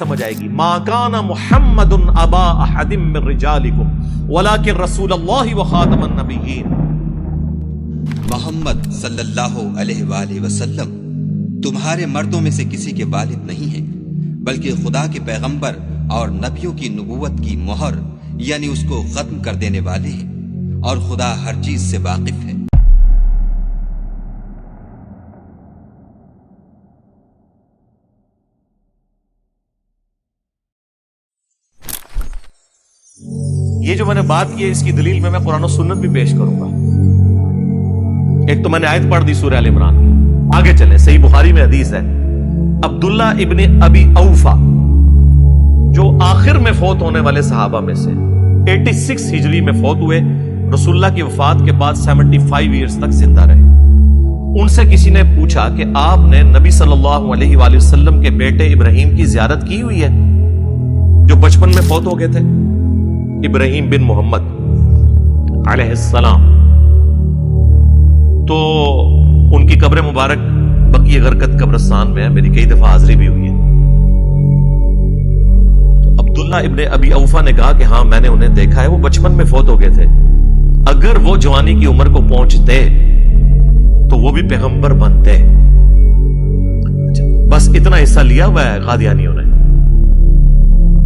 سمجھ آئے گی. ما کان محمد ابا احد من رجالکم ولکن رسول اللہ وخاتم النبیین. محمد صلی اللہ علیہ وآلہ وسلم تمہارے مردوں میں سے کسی کے والد نہیں ہیں، بلکہ خدا کے پیغمبر اور نبیوں کی نبوت کی مہر یعنی اس کو ختم کر دینے والے ہیں، اور خدا ہر چیز سے واقف ہے. یہ جو میں نے بات کی ہے اس کی دلیل میں قرآن و سنت بھی پیش کروں گا. ایک تو میں نے آیت پڑھ دی سورہ ال عمران کی. آگے چلیں، صحیح بخاری میں حدیث ہے، عبداللہ ابن ابی اوفا جو آخر میں فوت ہونے والے صحابہ میں سے 86 ہجری میں فوت ہوئے، رسول اللہ کی وفات کے بعد 75 ایئرز تک زندہ رہے. ان سے کسی نے پوچھا کہ آپ نے نبی صلی اللہ علیہ وآلہ وسلم کے بیٹے ابراہیم کی زیارت کی ہوئی ہے جو بچپن میں فوت ہو گئے تھے؟ ابراہیم بن محمد علیہ السلام. تو ان کی قبر مبارک بقیع غرقد قبرستان میں ہے، میری کئی دفعہ حاضری بھی ہوئی ہے. تو عبداللہ ابن ابی اوفا نے کہا کہ ہاں میں نے انہیں دیکھا ہے، وہ بچپن میں فوت ہو گئے تھے. اگر وہ جوانی کی عمر کو پہنچتے تو وہ بھی پیغمبر بنتے. بس اتنا حصہ لیا ہوا ہے قادیانیوں نے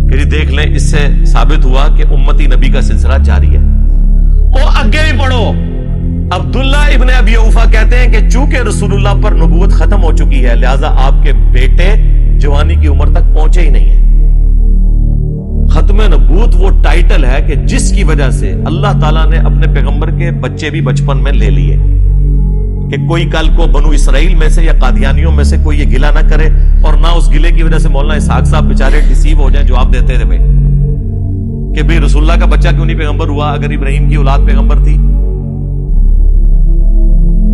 کہ جی دیکھ لیں، اس سے ثابت ہوا کہ امتی نبی کا سلسلہ جاری ہے. اور آگے بھی پڑھو، عبداللہ ابن ابی اوفا کہتے ہیں کہ چونکہ رسول اللہ پر نبوت ختم ہو چکی ہے لہذا آپ کے بیٹے جوانی کی عمر تک پہنچے ہی نہیں ہیں. ختم نبوت وہ ٹائٹل ہے کہ جس کی وجہ سے اللہ تعالیٰ نے اپنے پیغمبر کے بچے بھی بچپن میں لے لیے کہ کوئی کل کو بنو اسرائیل میں سے یا قادیانیوں میں سے کوئی یہ گلہ نہ کرے، اور نہ اس گلے کی وجہ سے مولانا اسحاق صاحب بیچارے ڈیسیو ہو جائیں. جواب دیتے رہے کہ بھئی رسول اللہ کا بچہ کیوں نہیں پیغمبر ہوا اگر ابراہیم کی اولاد پیغمبر تھی؟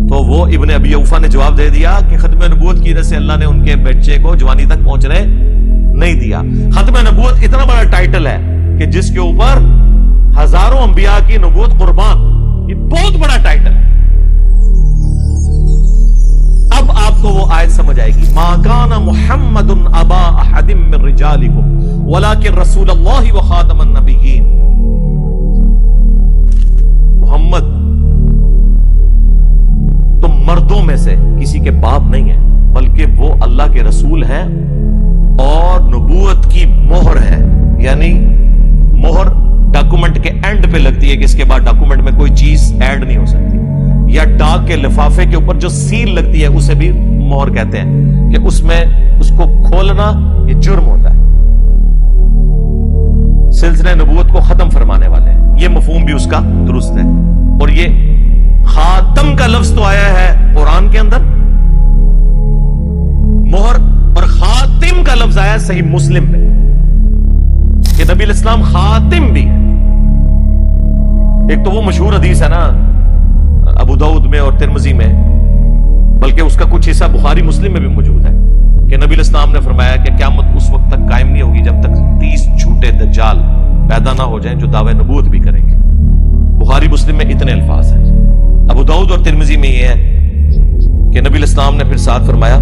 تو وہ ابن ابی اوفا نے جواب دے دیا کہ ختم نبوت کی وجہ سے اللہ نے ان کے بچے کو جوانی تک پہنچنے نہیں دیا. ختم نبوت اتنا بڑا ٹائٹل ہے کہ جس کے اوپر ہزاروں انبیاء کی نبوت قربان، یہ بہت بڑا ٹائٹل ہے. اب آپ کو وہ آیت سمجھ آئے گی. ما کان محمد ابا احد من رجالکم ولکن رسول اللہ وخاتم النبیین. محمد تم مردوں میں سے کسی کے باپ نہیں ہیں بلکہ وہ اللہ کے رسول ہیں اور نبوت کی مہر ہے. یعنی مہر ڈاکومنٹ کے اینڈ پہ لگتی ہے کہ اس کے بعد ڈاکومنٹ میں کوئی چیز ایڈ نہیں ہو سکتی، یا ڈاک کے لفافے کے اوپر جو سیل لگتی ہے اسے بھی مہر کہتے ہیں کہ اس میں اس کو کھولنا یہ جرم ہوتا ہے. سلسلہ نبوت کو ختم فرمانے والے ہیں، یہ مفہوم بھی اس کا درست ہے. اور یہ خاتم کا لفظ تو آیا ہے قرآن کے اندر، مہر اور خاتم کا لفظ آیا ہے صحیح مسلم میں کہ نبی علیہ السلام خاتم بھی ہے. ایک تو وہ مشہور حدیث ہے نا ابو داؤد میں اور ترمذی میں، بلکہ اس کا کچھ حصہ بخاری مسلم میں بھی موجود ہے کہ نبی علیہ السلام نے فرمایا کہ قیامت اس وقت تک قائم نہیں ہوگی جب تک 30 جھوٹے دجال پیدا نہ ہو جائیں جو دعوے نبوت بھی کریں گے. بخاری مسلم میں اتنے الفاظ ہیں. ابو داؤد اور ترمذی میں یہ ہے کہ نبی علیہ السلام نے پھر ساتھ فرمایا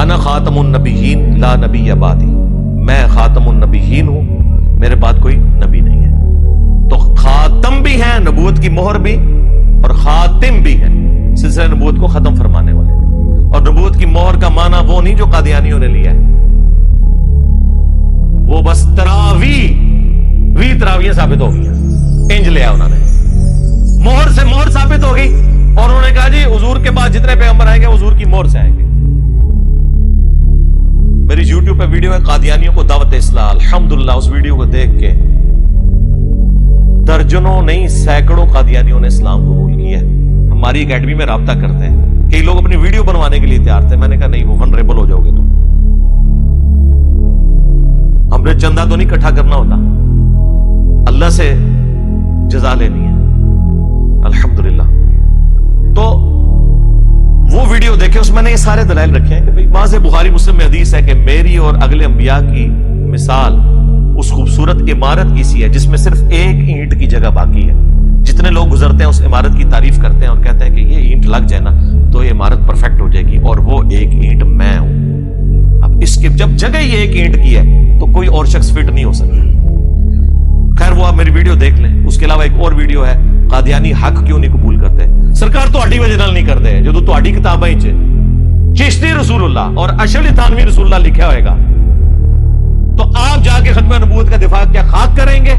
انا خاتم النبیین لا نبی بعدی، میں خاتم النبیین ہوں، میرے بعد کوئی نبی نہیں ہے. تو خاتم بھی ہیں، نبوت کی مہر بھی، اور خاتم بھی ہے، سلسلہ نبوت کو ختم فرمانے والے. اور نبوت کی مہر کا معنی وہ نہیں جو قادیانیوں نے لیا ہے، وہ بس تراویح ثابت ہو گیا، انج لیا انہوں نے، مہر سے مہر ثابت ہو گئی اور انہوں نے کہا جی حضور کے بعد جتنے پیغمبر آئیں گے حضور کی مہر سے آئیں گے. میری یوٹیوب پہ ویڈیو ہے قادیانیوں کو دعوت اصلاح، الحمدللہ اس ویڈیو کو دیکھ کے درجنوں نہیں سینکڑوں قادیانیوں نے اسلام قبول کیا ہے. ہماری اکیڈمی میں رابطہ کرتے ہیں، کئی لوگ اپنی ویڈیو بنوانے کے لیے تیار تھے، میں نے کہا نہیں وہ ونریبل ہو جاؤ گے تم. ہم نے چندہ تو نہیں اکٹھا کرنا ہوتا، اللہ سے جزا لینی ہے الحمدللہ. تو وہ ویڈیو دیکھیں، اس میں نے یہ سارے دلائل رکھے ہیں کہ واضح بخاری مسلم میں حدیث ہے کہ میری اور اگلے انبیاء کی مثال اس خوبصورت عمارت کی سی ہے جس میں صرف ایک اینٹ کی جگہ باقی ہے. جتنے لوگ گزرتے ہیں اس عمارت کی تعریف کرتے ہیں اور کہتے ہیں کہ یہ اینٹ لگ جائے نا تو یہ عمارت پرفیکٹ ہو جائے گی، اور وہ ایک اینٹ میں ہوں. اب اس کے جب جگہ یہ ایک اینٹ کی ہے تو کوئی اور شخص فٹ نہیں ہو سکتا. خیر وہ آپ میری ویڈیو دیکھ لیں. اس کے علاوہ ایک اور ویڈیو ہے قادیانی حق کیوں نہیں قبول کرتے. سرکار تہاڈی وجہ نال نہیں کرتے جدوں تہاڈی کتاباں وچ چشتی رسول اللہ اور اشعری تھانوی رسول اللہ لکھا ہوئے گا تو آپ جا کے ختم نبوت کا دفاع کیا خاک کریں گے؟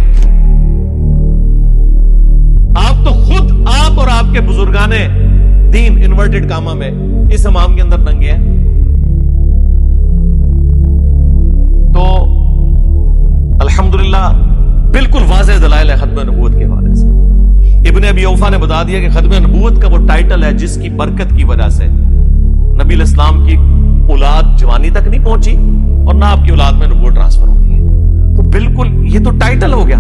آپ تو خود آپ اور آپ کے بزرگان دین انورٹڈ کاما میں اس امام کے اندر ننگے ہیں. تو الحمدللہ بالکل واضح دلائل ہے ختم نبوت کے حوالے سے. ابن ابی اوفا نے بتا دیا کہ ختم نبوت کا وہ ٹائٹل ہے جس کی برکت کی وجہ سے نبی علیہ السلام کی اولاد جوانی تک نہیں پہنچی اور نہ آپ کی اولاد میں نبوت ٹرانسفر ہوگی. تو بالکل یہ تو ٹائٹل ہو گیا.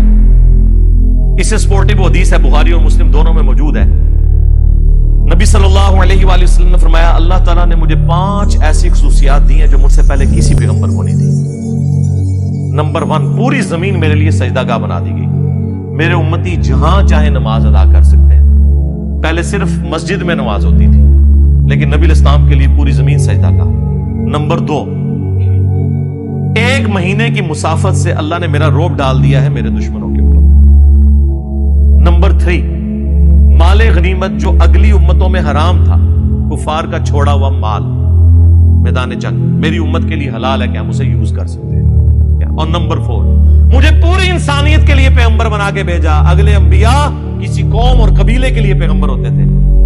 اس سے سپورٹیو حدیث ہے بخاری اور مسلم دونوں میں موجود ہے. نبی صلی اللہ علیہ وآلہ وسلم نے فرمایا اللہ تعالیٰ نے مجھے 5 ایسی خصوصیات دی ہیں جو مجھ سے پہلے کسی پیغمبر کو نہیں دی. نمبر 1، پوری زمین میرے لیے سجدہ گاہ بنا دی گئی. میرے امتی جہاں چاہے نماز ادا کر سکتے ہیں. پہلے صرف مسجد میں نماز ہوتی تھی لیکن نبی علیہ السلام کے لیے پوری زمین سجدہ گاہ. نمبر 2، 1 مہینے کی مسافت سے اللہ نے میرا رعب ڈال دیا ہے میرے دشمنوں کے اوپر. نمبر 3، مال غنیمت جو اگلی امتوں میں حرام تھا، کفار کا چھوڑا ہوا مال میدان جنگ، میری امت کے لیے حلال ہے کہ ہم اسے یوز کر سکتے ہیں. اور نمبر 4، مجھے پوری انسانیت کے لیے پیغمبر بنا کے بھیجا. اگلے انبیاء کسی قوم اور قبیلے کے لیے پیغمبر ہوتے تھے.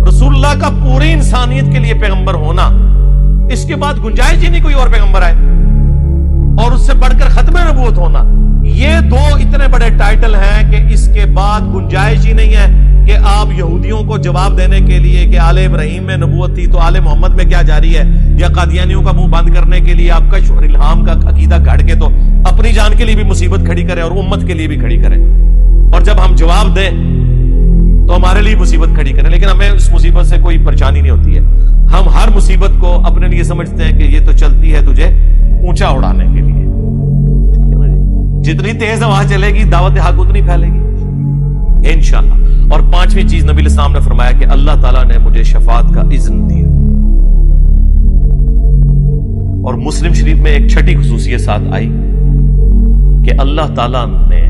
رسول اللہ کا پوری انسانیت کے لیے پیغمبر ہونا، اس کے بعد گنجائش ہی نہیں کوئی اور پیغمبر آئے. اور اس سے بڑھ کر ختم نبوت ہونا، یہ 2 اتنے بڑے ٹائٹل ہیں کہ اس کے بعد گنجائش ہی نہیں ہے کہ آپ یہودیوں کو جواب دینے کے لیے کہ آل ابراہیم میں نبوت تھی تو آل محمد میں کیا جاری ہے، یا قادیانیوں کا منہ بند کرنے کے لیے آپ کشف اور الہام کا عقیدہ گھڑ کے تو اپنی جان کے لیے بھی مصیبت کھڑی کریں اور امت کے لیے بھی کھڑی کریں، اور جب ہم جواب دیں تو ہمارے لیے مصیبت کھڑی کریں. لیکن ہمیں اس مصیبت سے کوئی پریشانی نہیں ہوتی ہے. ہم ہر مصیبت کو اپنے لیے سمجھتے ہیں کہ یہ تو چلتی ہے تجھے اونچا اڑانے کے لیے. جتنی تیز ہوا چلے گی دعوت حق اتنی پھیلے گی انشاءاللہ. اور 5ویں چیز نبی علیہ السلام نے فرمایا کہ اللہ تعالیٰ نے مجھے شفاعت کا اذن دیا. اور مسلم شریف میں ایک 6ٹھی خصوصیت ساتھ آئی کہ اللہ تعالیٰ نے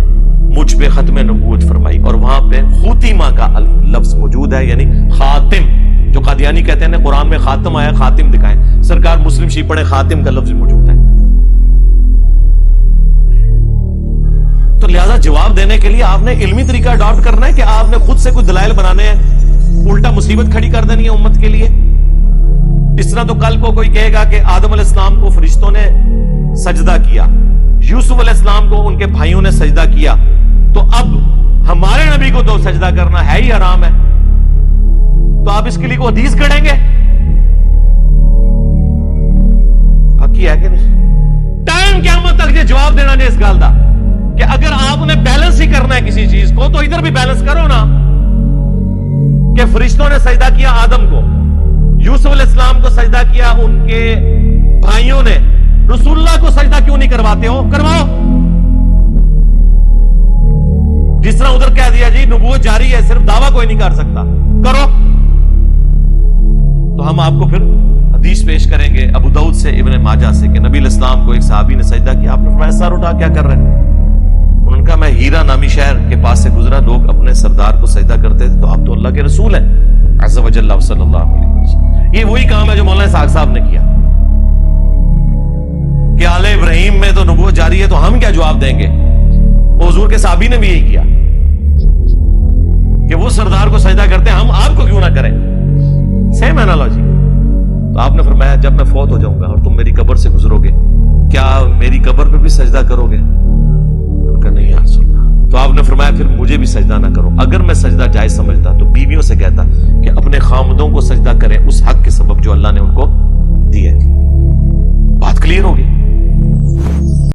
مجھ پہ ختم نبوت فرمائی. اور وہاں پہ خوتیمہ کا لفظ موجود ہے، یعنی خاتم. جو قادیانی کہتے ہیں قرآن میں خاتم آیا، خاتم دکھائیں. سرکار مسلم شریف پڑھے خاتم کا لفظ موجود ہے. تو لہذا جواب دینے کے لیے آپ نے علمی طریقہ اڈاپٹ کرنا ہے کہ آپ نے خود سے کوئی دلائل بنانے ہیں، الٹا مصیبت کھڑی کر دینی ہے امت کے لیے. اس طرح تو کل کو کوئی کہے گا کہ آدم علیہ السلام کو فرشتوں نے سجدہ کیا، یوسف علیہ السلام کو ان کے بھائیوں نے سجدہ کیا، تو اب ہمارے نبی کو تو سجدہ کرنا ہے ہی حرام ہے. تو آپ اس کے لیے کوئی حدیث گھڑیں گے؟ حقی ہے کہ نہیں؟ ٹائم قیامت تک یہ جواب دینا نہیں اس گل دا کہ اگر آپ نے بیلنس ہی کرنا ہے کسی چیز کو تو ادھر بھی بیلنس کرو نا. کہ فرشتوں نے سجدہ کیا آدم کو، یوسف علیہ السلام کو سجدہ کیا ان کے بھائیوں نے، رسول اللہ کو سجدہ کیوں نہیں کرواتے ہو؟ کرواؤ. جس طرح ادھر کہہ دیا جی نبوت جاری ہے صرف دعویٰ کوئی نہیں کر سکتا، کرو. تو ہم آپ کو پھر حدیث پیش کریں گے ابو داؤد سے، ابن ماجہ سے، کہ نبی علیہ السلام کو ایک صحابی نے سجدہ کیا. آپ نے فرمایا سر اٹھا کیا کر رہے ہیں؟ انہوں نے کہا میں ہیرا نامی شہر کے پاس سے گزرا، لوگ اپنے سردار کو سجدہ کرتے تھے تو آپ تو اللہ کے رسول ہیں عز و جل صلی اللہ علیہ وسلم. یہ وہی کام ہے جو مولانا اسحاق صاحب نے کیا کہ آل ابراہیم میں تو نبوت جاری ہے تو ہم کیا جواب دیں گے. حضور کے صحابی نے بھی یہی کیا کہ وہ سردار کو سجدہ کرتے ہیں، ہم آپ کو کیوں نہ کریں. Same analogy. تو آپ نے فرمایا جب میں فوت ہو جاؤں گا اور تم میری قبر سے گزرو گے کیا میری قبر پہ بھی سجدہ کرو گے؟ نہیں یا رسول اللہ. تو آپ نے فرمایا پھر مجھے بھی سجدہ نہ کرو. اگر میں سجدہ جائز سمجھتا تو بیویوں سے کہتا کہ اپنے خامدوں کو سجدہ کریں اس حق کے سبب جو اللہ نے ان کو دی ہے. بات کلیئر ہوگی.